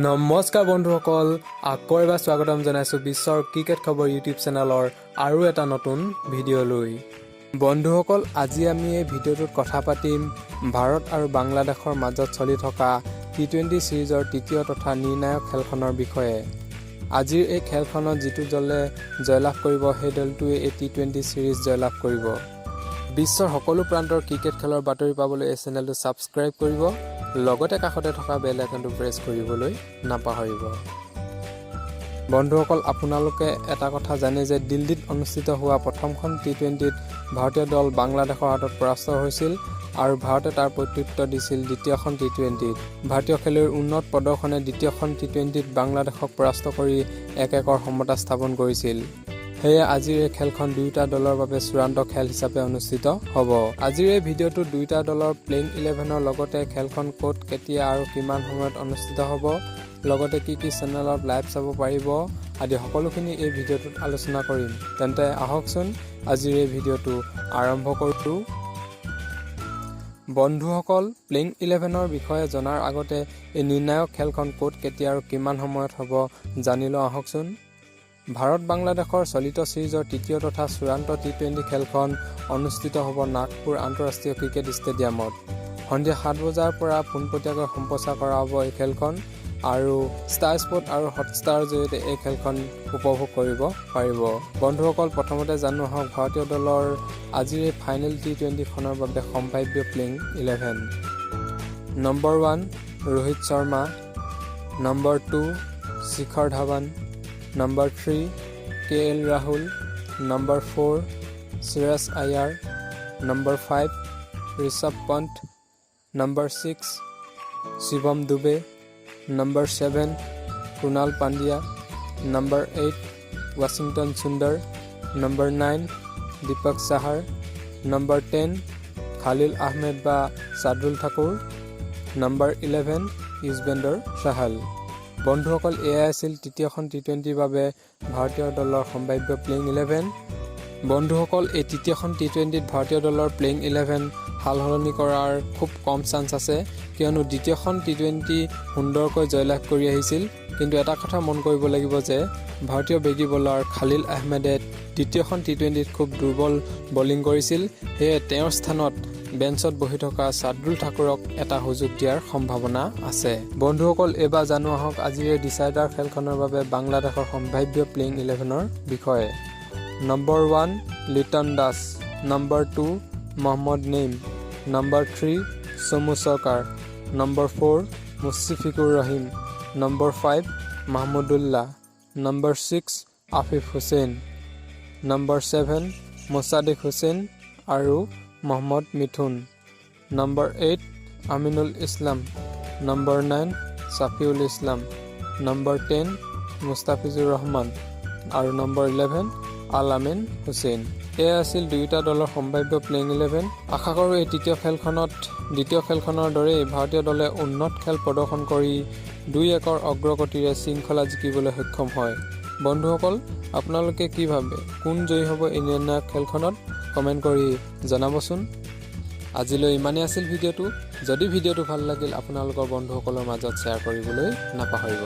নমস্কাৰ বন্ধুসকল, আকৌ এবাৰ স্বাগতম জনাইছোঁ বিশ্বৰ ক্ৰিকেট খবৰ ইউটিউব চেনেলৰ আৰু এটা নতুন ভিডিঅ'লৈ। বন্ধুসকল, আজি আমি এই ভিডিঅ'টোত কথা পাতিম ভাৰত আৰু বাংলাদেশৰ মাজত চলি থকা T20 ছিৰিজৰ তৃতীয় তথা নিৰ্ণায়ক খেলখনৰ বিষয়ে। আজিৰ এই খেলখনত যিটো দলে জয়লাভ কৰিব সেই দলটোৱে এই T20 ছিৰিজ জয়লাভ কৰিব। বিশ্বৰ সকলো প্ৰান্তৰ ক্ৰিকেট খেলৰ বাতৰি পাবলৈ এই চেনেলটো ছাবস্ক্ৰাইব কৰিব, লগতে কাষতে থকা বেল আইকনটো প্ৰেছ কৰিবলৈ নাপাহৰিব। বন্ধুসকল, আপোনালোকে এটা কথা জানে যে দিল্লীত অনুষ্ঠিত হোৱা প্ৰথমখন T20ত ভাৰতীয় দল বাংলাদেশৰ হাতত পৰাস্ত হৈছিল আৰু ভাৰতে তাৰ প্ৰত্যুত্তৰ দিছিল দ্বিতীয়খন T20ত। ভাৰতীয় খেলুৱৈৰ উন্নত প্ৰদৰ্শনে দ্বিতীয়খন T20ত বাংলাদেশক পৰাস্ত কৰি 1-1 সমতা স্থাপন কৰিছিল। সেয়ে আজিৰ এই খেলখন দুয়োটা দলৰ বাবে চূড়ান্ত খেল হিচাপে অনুষ্ঠিত হ'ব। আজিৰ এই ভিডিঅ'টোত দুয়োটা দলৰ প্লেইং 11ৰ লগতে খেলখন ক'ত, কেতিয়া আৰু কিমান সময়ত অনুষ্ঠিত হ'ব, লগতে কি কি চেনেলত লাইভ চাব পাৰিব আদি সকলোখিনি এই ভিডিঅ'টোত আলোচনা কৰিম। তেন্তে আহকচোন আজিৰ এই ভিডিঅ'টো আৰম্ভ কৰোঁ। বন্ধুসকল, প্লেইং 11ৰ বিষয়ে জনাৰ আগতে এই নিৰ্ণায়ক খেলখন ক'ত, কেতিয়া আৰু কিমান সময়ত হ'ব জানি লওঁ আহকচোন। ভাৰত বাংলাদেশৰ চলিত ছিৰিজৰ তৃতীয় তথা চূড়ান্ত T20 খেলখন অনুষ্ঠিত হ'ব নাগপুৰ আন্তঃৰাষ্ট্ৰীয় ক্ৰিকেট ষ্টেডিয়ামত। সন্ধিয়া 7 বজাৰ পৰা পোনপটীয়াকৈ সম্প্ৰচাৰ কৰা হ'ব এই খেলখন আৰু ষ্টাৰ স্পৰ্ট আৰু হটষ্টাৰৰ জৰিয়তে এই খেলখন উপভোগ কৰিব পাৰিব। বন্ধুসকল, প্ৰথমতে জানো আহক ভাৰতীয় দলৰ আজিৰ এই ফাইনেল T20খনৰ বাবে সম্ভাৱ্য playing 11। Number 1 Rohit Sharma, number 2 Shikhar Dhawan, number 3 KL Rahul, number 4 Shreyas Iyer, number 5 Rishabh Pant, number 6 Shivam Dube, number 7 Krunal Pandya, number 8 Washington Sundar, number 9 Deepak Chahar, number 10 Khaleel Ahmed বা শাৰ্দুল ঠাকুৰ, নম্বৰ 11 ইউজবেন্দ্ৰ চাহাল। বন্ধুসকল, এয়াই আছিল তৃতীয়খন T20ৰ বাবে ভাৰতীয় দলৰ সম্ভাৱ্য প্লেইং 11। বন্ধুসকল, এই তৃতীয়খন T20ত ভাৰতীয় দলৰ প্লেইং 11 সাল সলনি কৰাৰ খুব কম চান্স আছে, কিয়নো দ্বিতীয়খন T20 সুন্দৰকৈ জয়লাভ কৰি আহিছিল। কিন্তু এটা কথা মন কৰিব লাগিব যে ভাৰতীয় বেগী বলাৰ খালিল আহমেদে তৃতীয়খন T20ত খুব দুৰ্বল বলিং কৰিছিল। সেয়ে তেওঁৰ স্থানত বেঞ্চত বহি থকা শাৰ্দুল ঠাকুৰক এটা সুযোগ দিয়াৰ সম্ভাৱনা আছে। বন্ধুসকল, এইবাৰ জানো আহক আজিৰ এই ডিচাইডাৰ খেলখনৰ বাবে বাংলাদেশৰ সম্ভাৱ্য প্লেইং 11ৰ বিষয়ে। Number 1 Liton Das, number 2 Mohammad Naim, number 3 Soumya Sarkar, number 4 Mustafizur Rahim, number 5 Mahmudullah, number 6 Afif Hossain, number 7 Mosaddek Hossain আৰু Mohammad Mithun, number 8 Aminul Islam, number 9 Shafiul Islam, number 10 Mustafizur Rahman আৰু নম্বৰ 11 আল আমিন হুছেইন। এয়া আছিল দুয়োটা দলৰ সম্ভাৱ্য প্লেইং 11। আশা কৰোঁ এই দ্বিতীয় খেলখনৰ দৰেই ভাৰতীয় দলে উন্নত খেল প্ৰদৰ্শন কৰি 2-1 অগ্ৰগতিৰে শৃংখলা জিকিবলৈ সক্ষম হয়। বন্ধুসকল, আপোনালোকে কি ভাবে, কোন জয়ী হ'ব এই নিৰ্ণায়ক খেলখনত? কমেণ্ট কৰি জনাবচোন। আজিলৈ ইমানেই আছিল ভিডিঅ'টো। যদি ভিডিঅ'টো ভাল লাগিল আপোনালোকৰ বন্ধুসকলৰ মাজত শ্বেয়াৰ কৰিবলৈ নাপাহৰিব।